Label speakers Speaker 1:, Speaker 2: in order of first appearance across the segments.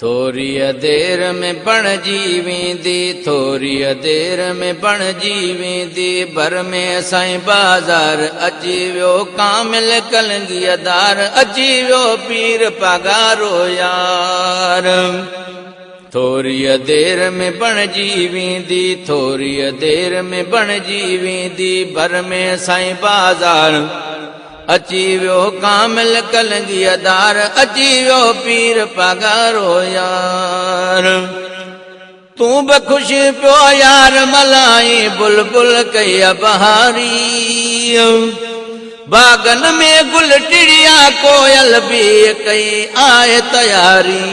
Speaker 1: थोरी देर में बणजी वेंदी, थोरी देर में बणजी वेंदी, भर में साईं बाज़ार अची वियो कामिल कलंगीअदार, अची वियो पीर पगारो यार। थोरी देर में बणजी वेंदी, थोरी देर में बणजी वेंदी, भर में साईं बाज़ार अची वियो कामिल कलंगीअदार, अची वियो पीर पगारो यार। तूं बि ख़ुशि पियो यार मल्हाई बुलबुल कई बहारी, बागन में गुल टिड़िया कोयल भी कई आए तैयारी।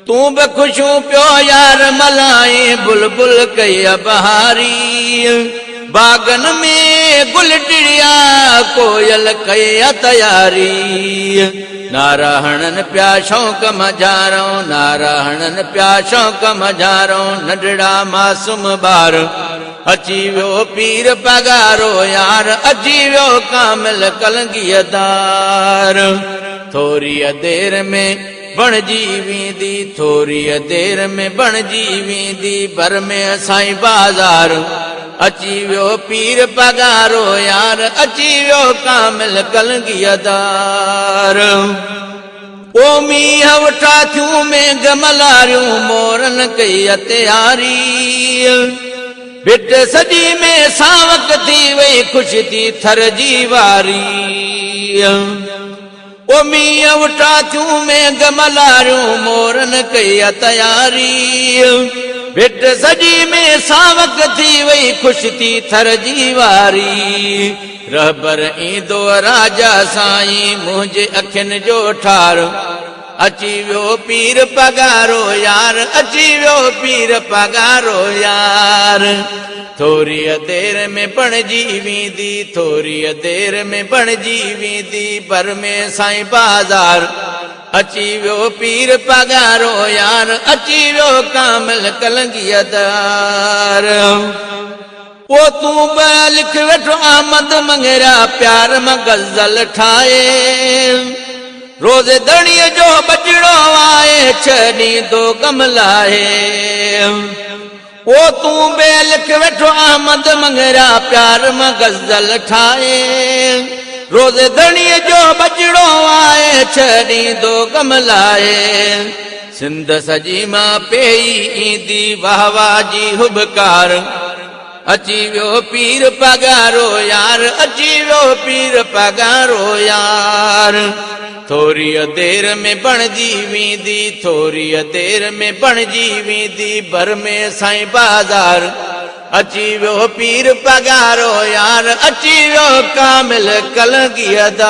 Speaker 1: तूं बि ख़ुशि पियो यार मल्हाई बुलबुल कई बहारी, बागन में गुल टिड़िया कोयल कई तैयारी। नारायणन प्या शौक मझारो, नारायणन प्या शौक मझारो, नंढड़ा मासूम ॿार अची वियो पीर पगारो यार, अची वियो कामिल कलंगीअदार। थोरी देर में बणजी वेंदी, थोरी देर में बणजी वेंदी, भर में साईं बाज़ार अची वियो पीर पगारो यार, अची वियो कामिल कलंगीअदार। ओ मींहं वठा थियूं मेघ मल्हारियूं, मोरन कई तैयारी, भिट सॼी में सावक थी वई, ख़ुशि थी थर जी वारी। ओ मींहं वठा थियूं मेघ मल्हारियूं, मोरन कई तैयारी, भिट सॼी में सावक थी वई, ख़ुशि थी थर जी वारी। रहबर ईंदो राजा साईं मुंहिंजे अखियुनि जो ठार, अची वियो पीर पगारो यार, अची वियो पीर पगारो यार। थोरी देर में बणजी वेंदी, थोरी देर में बणजी वेंदी, भर में साईं बाज़ार अची वियो पीर पगारो यार, अची वियो कामिल कलंगीअदार। ओ तूं बि लिख वेठो आमद मंगेरा प्यार में गज़ल ठाहे, रोज़ दणीअ जो बजड़ो आए, छह ॾींदो कम लाहे। ओ तूं बि लिख वेठो आमद मंगेरा प्यार में गज़ल ठाहे, रोज़ दणीअ जो बजड़ो आए, छह ॾींदो कम लाहे। सिंध सॼी मां पेई ईंदी वाह वाह जी हुबकार, अची वियो पीर पगारो यार, अची वियो पीर पगारो यार। थोरी देर में बणजी वेंदी, थोरी देर में बणजी वेंदी, भर में साईं बाज़ार अची वियो पीर पगारो यार, अची वियो कामिल कलंगीअदार।